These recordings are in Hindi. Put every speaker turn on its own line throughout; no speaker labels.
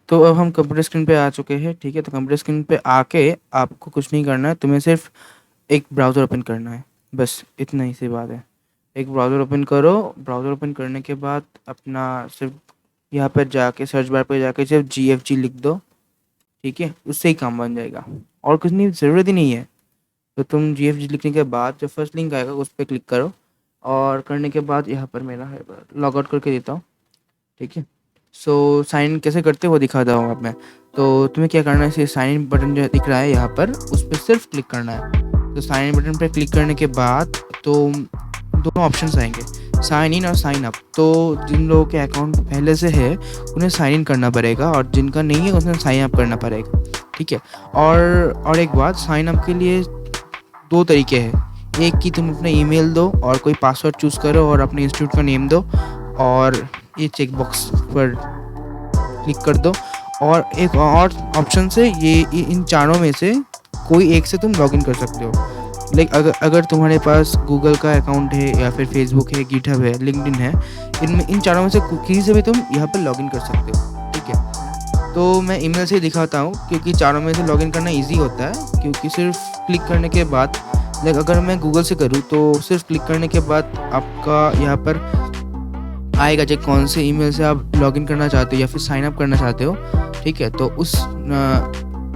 तो अब हम कंप्यूटर स्क्रीन पे आ चुके हैं, ठीक है? तो कंप्यूटर स्क्रीन पे आके आपको कुछ नहीं करना है, तुम्हें सिर्फ़ एक ब्राउज़र ओपन करना है, बस इतना ही सी बात है। एक ब्राउज़र ओपन करो, ब्राउज़र ओपन करने के बाद अपना सिर्फ़ यहाँ पर जाके सर्च बार पे जाके सिर्फ़ जीएफजी लिख दो, ठीक है? उससे ही काम बन जाएगा और कुछ नहीं, ज़रूरत ही नहीं है। तो तुम जीएफजी लिखने के बाद जो फर्स्ट लिंक आएगा उस पे क्लिक करो और करने के बाद यहाँ पर मेरा है, लॉग आउट करके देता हूँ, ठीक है? सो साइन इन कैसे करते हैं वो दिखाता हूँ अब मैं। तो तुम्हें क्या करना है, इसे साइन इन बटन जो दिख रहा है यहाँ पर, उस पे सिर्फ क्लिक करना है। तो साइन इन बटन पे क्लिक करने के बाद तो दोनों ऑप्शंस आएंगे, साइन इन और साइन अप। तो जिन लोगों के अकाउंट पहले से है उन्हें साइन इन करना पड़ेगा और जिनका नहीं है उन्हें साइन अप करना पड़ेगा, ठीक है? और एक बात, साइन अप के लिए दो तरीके हैं। एक कि तुम अपना ईमेल दो और कोई पासवर्ड चूज़ करो और अपने इंस्टीट्यूट का नेम दो और ये चेक बॉक्स पर क्लिक कर दो। और एक और ऑप्शन से इन चारों में से कोई एक से तुम लॉगिन कर सकते हो। लाइक अगर तुम्हारे पास गूगल का अकाउंट है या फिर फेसबुक है, गिटहब है, लिंक्डइन है, इनमें इन चारों में से किसी से भी तुम यहाँ पर लॉगिन कर सकते हो, ठीक है? तो मैं ईमेल से दिखाता हूँ क्योंकि चारों में से लॉगिन करना ईजी होता है, क्योंकि सिर्फ क्लिक करने के बाद, लाइक अगर मैं गूगल से करूँ तो सिर्फ क्लिक करने के बाद आपका यहाँ पर आएगा जो कौन से ईमेल से आप लॉगिन करना चाहते हो या फिर साइन अप करना चाहते हो, ठीक है? तो उस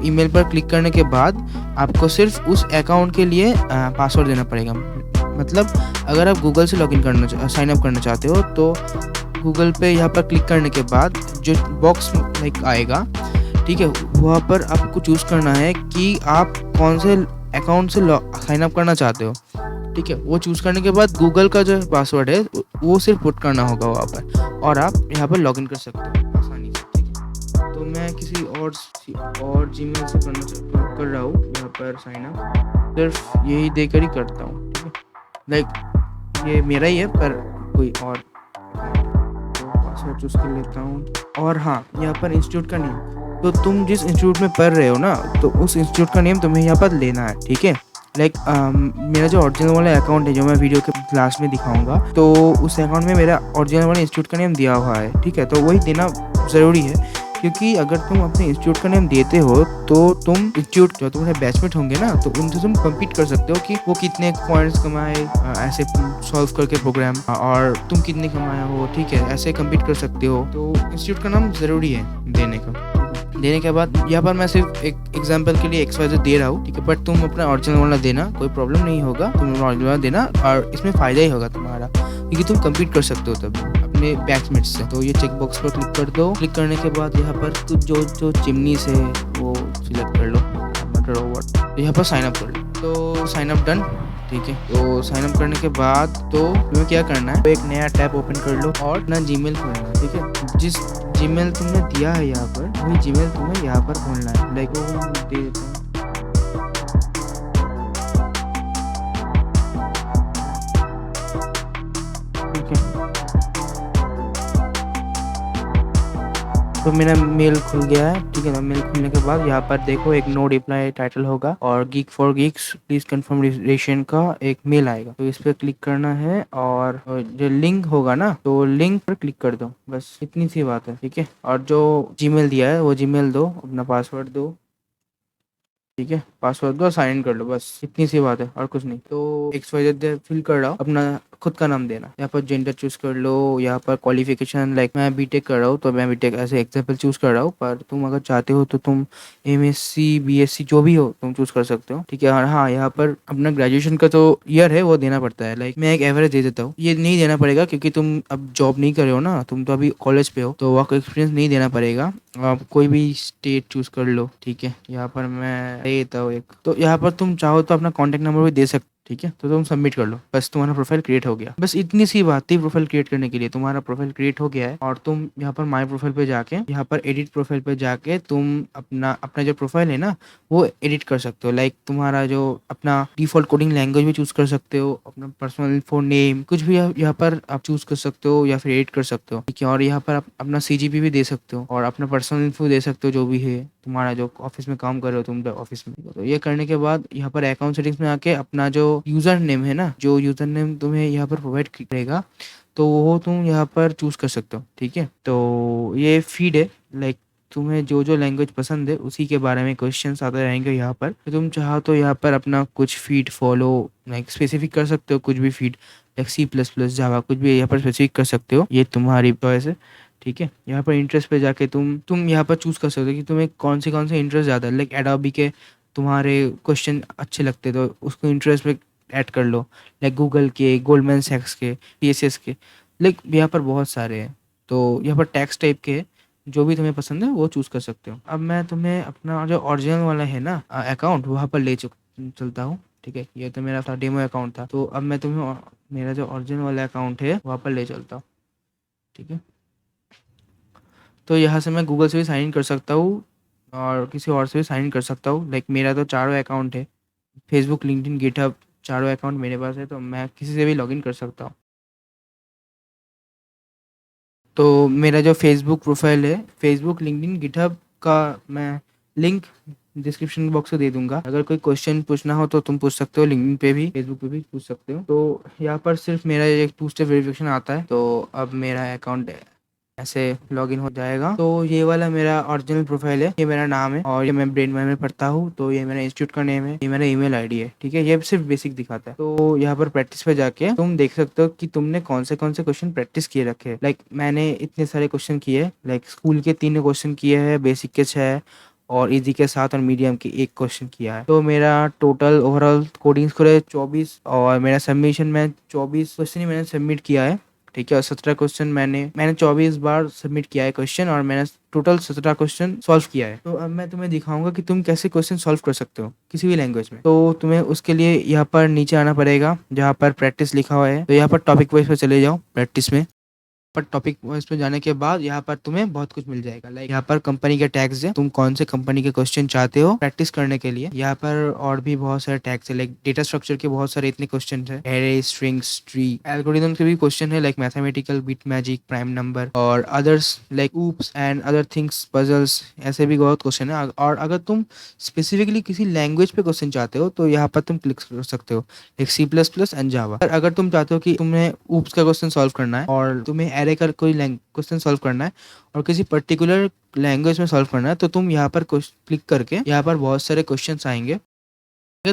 ईमेल पर क्लिक करने के बाद आपको सिर्फ उस अकाउंट के लिए पासवर्ड देना पड़ेगा। मतलब अगर आप गूगल से लॉगिन करना साइन अप करना चाहते हो तो गूगल पे यहाँ पर क्लिक करने के बाद जो बॉक्स लाइक आएगा, ठीक है? वहाँ पर आपको चूज़ करना है कि आप कौन से अकाउंट से साइन अप करना चाहते हो, ठीक है? वो चूज़ करने के बाद गूगल का जो पासवर्ड है वो सिर्फ पुट करना होगा वहाँ पर और आप यहाँ पर लॉगिन कर सकते हो आसानी से, ठीक है? तो मैं किसी और जीमेल से कर रहा हूँ यहाँ पर साइन अप, सिर्फ यही देकर ही करता हूँ, ठीक है? लाइक ये मेरा ही है पर कोई और, तो पासवर्ड चूज़ कर लेता हूँ। और हाँ, यहाँ पर इंस्टीट्यूट का नेम, तो तुम जिस इंस्टीट्यूट में पढ़ रहे हो ना, तो उस इंस्टीट्यूट का नेम तुम्हें यहाँ पर लेना है, ठीक है? लाइक मेरा जो ओरिजिनल वाला अकाउंट है जो मैं वीडियो के लास्ट में दिखाऊंगा, तो उस अकाउंट में मेरा ओरिजिनल वाला इंस्टीट्यूट का नेम दिया हुआ है, ठीक है? तो वही देना ज़रूरी है, क्योंकि अगर तुम अपने इंस्टीट्यूट का नेम देते हो तो तुम इंस्टीट्यूट जो तुम्हारे बैचमेट होंगे ना, तो उनसे तुम कम्पीट कर सकते हो कि वो कितने पॉइंट्स कमाए ऐसे सॉल्व करके प्रोग्राम, और तुम कितने कमाए हो, ठीक है? ऐसे कम्पीट कर सकते हो। तो इंस्टीट्यूट का नाम ज़रूरी है देने के बाद यहाँ पर मैं सिर्फ एक एग्जांपल के लिए XYZ दे रहा हूँ, ठीक है? बट तुम अपना ओरिजिनल वाला देना, कोई प्रॉब्लम नहीं होगा, तुम अपना ओरिजिनल वाला देना और इसमें फ़ायदा ही होगा तुम्हारा, क्योंकि तुम कम्पीट कर सकते हो तब अपने बैचमेट्स से। तो ये चेक बॉक्स पर क्लिक कर दो। क्लिक करने के बाद यहाँ पर कुछ जो चिमनीस है वो सिलेक्ट कर लो, मटर ओवर, तो यहाँ पर साइन अप कर लो। तो साइन अप डन, ठीक है? तो साइन अप करने के बाद तो तुम्हें क्या करना है, तो एक नया टैब ओपन कर लो और अपना जीमेल खोलना है, ठीक है? जिस जीमेल तुमने दिया है यहाँ पर, वही जीमेल तुम्हें यहाँ पर खोलना है। लाइक वो दे देता हूँ, ठीक है? तो मेरा मेल खुल गया है, ठीक है ना? मेल खुलने के बाद यहाँ पर देखो एक नो रिप्लाई टाइटल होगा और geek for Geeks please confirm registration का एक मेल आएगा, तो इस पर क्लिक करना है और जो लिंक होगा ना, तो लिंक पर क्लिक कर दो, बस इतनी सी बात है, ठीक है? और जो जीमेल दिया है वो जीमेल दो, अपना पासवर्ड दो, ठीक है? पासवर्ड दो, साइन इन कर लो, बस इतनी सी बात है और कुछ नहीं। तो XYZ फिल कर रहा हूँ, अपना खुद का नाम देना, यहाँ पर जेंडर चूज कर लो, यहाँ पर क्वालिफिकेशन, लाइक मैं बीटेक कर रहा हूँ तो मैं बीटेक ऐसे एग्जाम्पल चूज कर रहा हूँ, पर तुम अगर चाहते हो तो तुम MSc BSc जो भी हो तुम चूज कर सकते हो, ठीक है? और हाँ, यहाँ पर अपना ग्रेजुएशन का जो ईयर है वो देना पड़ता है, लाइक मैं एक एवरेज दे देता हूँ, ये नहीं देना पड़ेगा क्योंकि तुम अब जॉब नहीं कर रहे हो ना, तुम तो अभी कॉलेज पे हो, तो वर्क एक्सपीरियंस नहीं देना पड़ेगा। आप कोई भी स्टेट चूज कर लो, ठीक है? यहाँ पर मैं दे देता हूँ एक, तो यहाँ पर तुम चाहो तो अपना कॉन्टैक्ट नंबर भी दे सकते, ठीक है? तो तुम सबमिट कर लो, बस तुम्हारा प्रोफाइल क्रिएट हो गया। बस इतनी सी बात थी प्रोफाइल क्रिएट करने के लिए। तुम्हारा प्रोफाइल क्रिएट हो गया है और तुम यहाँ पर माय प्रोफाइल पे जाके, यहाँ पर एडिट प्रोफाइल पे जाके तुम अपना अपना जो प्रोफाइल है ना वो एडिट कर सकते हो। लाइक तुम्हारा जो अपना डिफॉल्ट कोडिंग लैंग्वेज भी चूज कर सकते हो, अपना पर्सनल इन्फो नेम कुछ भी यहाँ पर आप चूज कर सकते हो या फिर एडिट कर सकते हो, ठीक है? और यहाँ पर आप अपना CGP भी दे सकते हो और अपना पर्सनल इन्फो दे सकते हो, जो भी है तुम्हारा, जो ऑफिस में काम कर रहे हो तुम ऑफिस में। तो ये करने के बाद यहाँ पर अकाउंट सेटिंग्स में आके अपना जो यूजर नेम है ना, जो यूजर नेम तुम्हें यहाँ पर प्रोवाइड करेगा, तो वो तुम यहाँ पर चूज कर सकते हो, ठीक है? तो ये फीड है, लाइक तुम्हें जो लैंग्वेज पसंद है उसी के बारे में क्वेश्चंस आते रहेंगे यहाँ पर। तो तुम चाहो तो यहाँ पर अपना कुछ फीड फॉलो लाइक स्पेसिफिक कर सकते हो, कुछ भी फीड लाइक C++, जावा, कुछ भी यहाँ पर स्पेसिफिक कर सकते हो, ये तुम्हारी चॉइस है। ठीक है, यहाँ पर इंटरेस्ट पे जाके तुम यहाँ पर चूज़ कर सकते हो कि तुम्हें कौन से इंटरेस्ट ज़्यादा है। लाइक एडोबी के तुम्हारे क्वेश्चन अच्छे लगते तो उसको इंटरेस्ट में ऐड कर लो। लाइक गूगल के, गोल्डमैन सैक्स के, TCS के, लाइक यहाँ पर बहुत सारे हैं। तो यहाँ पर टैक्स टाइप के जो भी तुम्हें पसंद है वो चूज़ कर सकते हो। अब मैं तुम्हें अपना जो ओरिजिनल वाला है ना अकाउंट वहाँ पर चलता हूँ। ठीक है, ये तो मेरा था डेमो अकाउंट था, तो अब मैं तुम्हें मेरा जो ओरिजिनल वाला अकाउंट है वहाँ पर ले चलता हूँ। ठीक है, तो यहाँ से मैं गूगल से भी साइन इन कर सकता हूँ और किसी और से भी साइन इन कर सकता हूँ। लाइक मेरा तो चारों अकाउंट है, फेसबुक, लिंक्डइन, गिटहब, चारों अकाउंट मेरे पास है, तो मैं किसी से भी लॉगिन कर सकता हूँ। तो मेरा जो फेसबुक प्रोफाइल है, फेसबुक, लिंक्डइन, गिटहब का मैं लिंक डिस्क्रिप्शन बॉक्स में दे दूंगा। अगर कोई क्वेश्चन पूछना हो तो तुम पूछ सकते हो, लिंक्डइन पे भी, फेसबुक पे भी पूछ सकते हो। तो यहाँ पर सिर्फ मेरा एक 2 स्टेप वेरिफिकेशन आता है, तो अब मेरा अकाउंट ऐसे लॉगिन हो जाएगा। तो ये वाला मेरा ओरिजिनल प्रोफाइल है, ये मेरा नाम है और ये मैं ब्रेनवाई में पढ़ता हूँ, तो ये मेरा इंस्टीट्यूट का नेम है, ये मेरा ईमेल आईडी है। ठीक है, ये सिर्फ बेसिक दिखाता है। तो यहाँ पर प्रैक्टिस पे जाके तुम देख सकते हो कि तुमने कौन से क्वेश्चन प्रैक्टिस किए रखे हैं। लाइक मैंने इतने सारे क्वेश्चन किए, लाइक स्कूल के 3 क्वेश्चन किए हैं, बेसिक के 6 और इजी के 7 और मीडियम के 1 क्वेश्चन किया है। तो मेरा टोटल ओवरऑल कोडिंग स्कोर है 24 और मेरा सबमिशन में 24 क्वेश्चन ही मैंने सबमिट किया है। ठीक है, और 17 क्वेश्चन मैंने 24 बार सबमिट किया है क्वेश्चन और मैंने टोटल 17 क्वेश्चन सॉल्व किया है। तो अब मैं तुम्हें दिखाऊंगा कि तुम कैसे क्वेश्चन सॉल्व कर सकते हो किसी भी लैंग्वेज में। तो तुम्हें उसके लिए यहाँ पर नीचे आना पड़ेगा जहाँ पर प्रैक्टिस लिखा हुआ है, तो यहाँ पर टॉपिक वाइज पे चले जाओ प्रैक्टिस में। पर टॉपिक वाइज पे जाने के बाद यहाँ पर तुम्हें बहुत कुछ मिल जाएगा। लाइक यहाँ पर कंपनी के टैग्स है, तुम कौन से कंपनी के क्वेश्चन चाहते हो प्रैक्टिस करने के लिए। यहाँ पर और भी बहुत सारे टैग्स है, लाइक डेटा स्ट्रक्चर के बहुत सारे इतने क्वेश्चन है, एरे, स्ट्रिंग्स, ट्री, एल्गोरिथम के भी क्वेश्चन है, like mathematical, bit magic, prime number और others like OOPS and other things, puzzles, ऐसे भी बहुत क्वेश्चन है। और अगर तुम स्पेसिफिकली किसी लैंग्वेज पे क्वेश्चन चाहते हो तो यहाँ पर तुम क्लिक कर सकते हो, लाइक C++ एंड जावा। अगर तुम चाहते हो कि तुम्हें ऊप्स का क्वेश्चन सॉल्व करना है और तुम्हें एरे का कोई क्वेश्चन सॉल्व करना है और किसी पर्टिकुलर लैंग्वेज में सॉल्व करना है, तो तुम यहाँ पर क्लिक करके यहाँ पर बहुत सारे क्वेश्चंस आएंगे।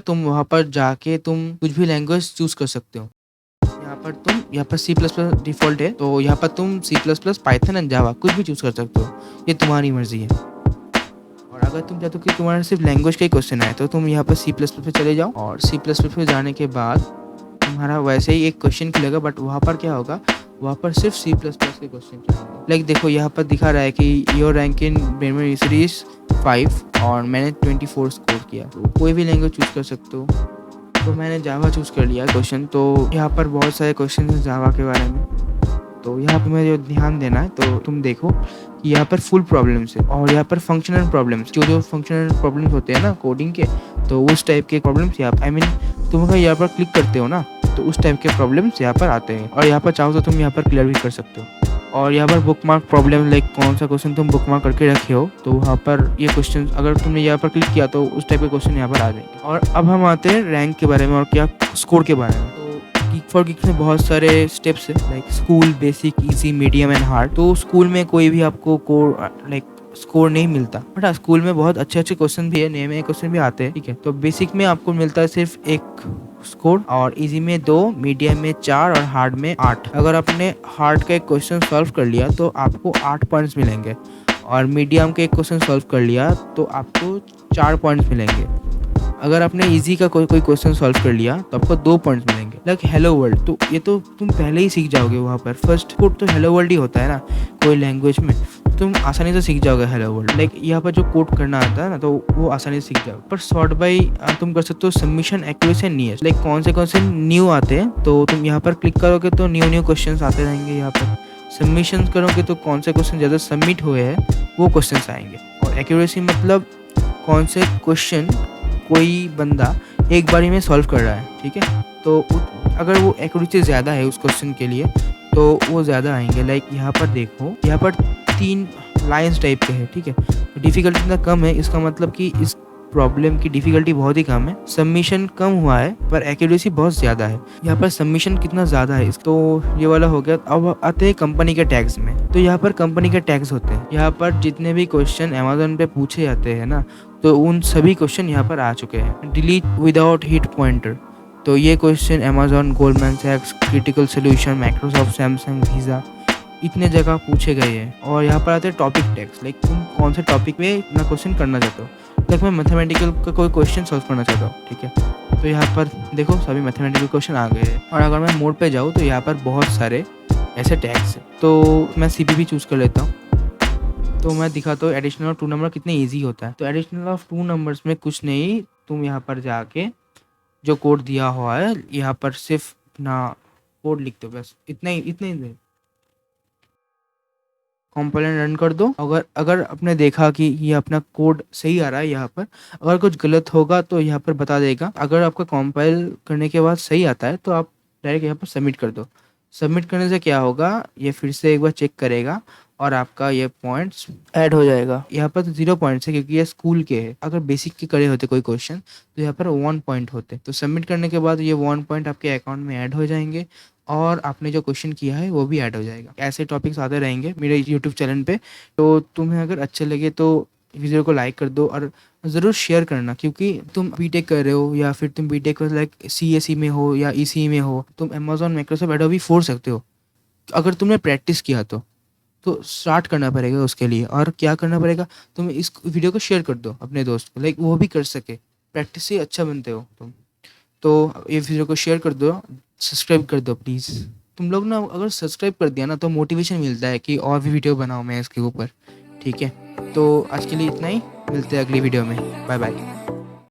तुम वहाँ पर जाके तुम कुछ भी लैंग्वेज चूज कर सकते हो। यहाँ पर C++ डिफॉल्ट है, तो यहाँ पर तुम C++, पाइथन एंड जावा कुछ भी चूज कर सकते हो, ये तुम्हारी मर्जी है। और अगर तुम चाहते हो कि तुम्हारा सिर्फ लैंग्वेज का ही क्वेश्चन आए तो तुम यहाँ पर C++ पे चले जाओ और C++ पे जाने के बाद तुम्हारा वैसे ही एक क्वेश्चन खुलेगा, बट वहाँ पर क्या होगा, वहाँ पर सिर्फ C++ के क्वेश्चन आएंगे। लाइक देखो यहाँ पर दिखा रहा है कि योर रैंक इन ब्रेनवाई यूनिवर्सिटी इज 5 और मैंने 24 स्कोर किया। तो कोई भी लैंग्वेज चूज कर सकते हो, तो मैंने जावा चूज कर लिया क्वेश्चन। तो यहाँ पर बहुत सारे क्वेश्चन हैं जावा के बारे में, तो यहाँ पर मुझे ध्यान देना है। तो तुम देखो कि यहाँ पर फुल प्रॉब्लम्स है और यहाँ पर फंक्शनल प्रॉब्लम्स, जो फंक्शनल प्रॉब्लम्स होते हैं ना कोडिंग के, तो उस टाइप के प्रॉब्लम्स यहाँ तुम अगर यहाँ पर क्लिक करते हो ना तो उस टाइप के प्रॉब्लम्स यहाँ पर आते हैं। और यहाँ पर चाहो तो तुम यहाँ पर क्लियर भी कर सकते हो। और यहाँ पर बुकमार्क प्रॉब्लम, लाइक कौन सा क्वेश्चन तुम बुकमार्क करके रखे हो, तो वहाँ पर ये क्वेश्चन अगर तुमने यहाँ पर क्लिक किया तो उस टाइप के क्वेश्चन यहाँ पर आ जाएंगे। और अब हम आते हैं रैंक के बारे में और क्या स्कोर के बारे में। तो गीक फॉर गीक्स में बहुत सारे स्टेप्स है, like school, basic, easy, medium and hard. तो स्कूल में कोई भी आपको स्कोर नहीं मिलता, बट हाँ स्कूल में बहुत अच्छे क्वेश्चन भी है, नए क्वेश्चन भी आते हैं। ठीक है, तो बेसिक में आपको मिलता है सिर्फ 1 स्कोर और इजी में 2, मीडियम में 4 और हार्ड में 8। अगर आपने हार्ड का एक क्वेश्चन सॉल्व कर लिया तो आपको 8 पॉइंट्स मिलेंगे और मीडियम का एक क्वेश्चन सॉल्व कर लिया तो आपको 4 पॉइंट्स मिलेंगे। अगर आपने इजी का कोई क्वेश्चन सॉल्व कर लिया तो आपको 2 पॉइंट्स मिलेंगे। लाइक हेलो वर्ल्ड, तो ये तो तुम पहले ही सीख जाओगे। वहाँ पर फर्स्ट कोड तो हेलो वर्ल्ड ही होता है ना कोई लैंग्वेज में, तुम आसानी से सीख जाओगे हेलो वर्ल्ड। लाइक यहाँ पर जो कोड करना आता है ना तो वो आसानी से सीख जाओगे। पर सॉर्ट बाई तुम कर सकते हो submission, accuracy and nearest. Like कौन से न्यू आते हैं तो तुम यहाँ पर क्लिक करोगे तो न्यू क्वेश्चन आते रहेंगे। यहाँ पर सबमिशन करोगे तो कौन से क्वेश्चन ज़्यादा सबमिट हुए हैं वो क्वेश्चन आएंगे। और एक्यूरेसी मतलब कौन से क्वेश्चन कोई बंदा एक बारी में सॉल्व कर रहा है। ठीक है, तो अगर वो एक्यूरेसी ज़्यादा है उस क्वेश्चन के लिए तो वो ज़्यादा आएंगे। लाइक यहाँ पर देखो, यहाँ पर 3 लाइन्स टाइप के हैं। ठीक है, डिफिकल्टी इतना कम है, इसका मतलब कि इस प्रॉब्लम की डिफ़िकल्टी बहुत ही कम है। सबमिशन कम हुआ है पर एक्यूरेसी बहुत ज़्यादा है। यहाँ पर सबमिशन कितना ज़्यादा है तो ये वाला हो गया। अब आते हैं कंपनी के टैग्स में। तो यहाँ पर कंपनी के टैग्स होते हैं। यहाँ पर जितने भी क्वेश्चन अमेज़न पे पूछे जाते हैं ना, तो उन सभी क्वेश्चन यहाँ पर आ चुके हैं। डिलीट विदाउट हिट पॉइंटर, तो ये क्वेश्चन अमेज़न, गोल्डमैन सैक्स, critical solution, Microsoft, Samsung, Visa, इतने जगह पूछे गए हैं। और यहाँ पर आते हैं टॉपिक टैग्स, लाइक तुम कौन से टॉपिक पे इतना क्वेश्चन करना चाहते हो। लाइक मैं मैथमेटिकल का कोई क्वेश्चन सॉल्व करना चाहता हूँ, ठीक है। तो यहाँ पर देखो सभी मैथमेटिकल क्वेश्चन आ गए हैं। और अगर मैं मोड पे जाऊँ तो यहाँ पर बहुत सारे ऐसे टैग्स हैं। तो मैं सीपीपी चूज़ कर लेता हूँ। तो मैं दिखाता हूँ एडिशनल ऑफ 2 नंबर कितने ईजी होता है। तो एडिशनल ऑफ 2 नंबर्स में कुछ नहीं, तुम यहाँ पर जाके जो कोड दिया हुआ है यहाँ पर सिर्फ अपना कोड लिख दो, बस इतना ही कंपाइलर रन कर दो। अगर अगर आपने देखा कि ये अपना कोड सही आ रहा है, यहाँ पर अगर कुछ गलत होगा तो यहाँ पर बता देगा। अगर आपका कंपाइल करने के बाद सही आता है तो आप डायरेक्ट यहाँ पर सबमिट कर दो। सबमिट करने से क्या होगा, ये फिर से एक बार चेक करेगा और आपका ये पॉइंट्स ऐड हो जाएगा। यहाँ पर तो 0 पॉइंट्स है क्योंकि ये स्कूल के है। अगर बेसिक के करे होते कोई क्वेश्चन तो यहाँ पर 1 पॉइंट होते। तो सबमिट करने के बाद ये 1 पॉइंट आपके अकाउंट में ऐड हो जाएंगे और आपने जो क्वेश्चन किया है वो भी ऐड हो जाएगा। ऐसे टॉपिक्स आते रहेंगे मेरे यूट्यूब चैनल पे। तो तुम्हें अगर अच्छे लगे तो वीडियो को लाइक कर दो और ज़रूर शेयर करना, क्योंकि तुम बीटेक कर रहे हो या फिर तुम बीटेक लाइक सीएसई में हो या ईसीई में हो, तुम अमेज़न, माइक्रोसॉफ्ट, एडोबी फोड़ सकते हो अगर तुमने प्रैक्टिस किया तो स्टार्ट करना पड़ेगा उसके लिए। और क्या करना पड़ेगा, तुम इस वीडियो को शेयर कर दो अपने दोस्त को, लाइक वो भी कर सके। प्रैक्टिस से अच्छा बनते हो तुम। तो ये वीडियो को शेयर कर दो, सब्सक्राइब कर दो प्लीज़। तुम लोग ना अगर सब्सक्राइब कर दिया ना तो मोटिवेशन मिलता है कि और भी वीडियो बनाऊँ मैं इसके ऊपर, ठीक है। तो आज के लिए इतना ही, मिलते हैं अगली वीडियो में। Bye bye.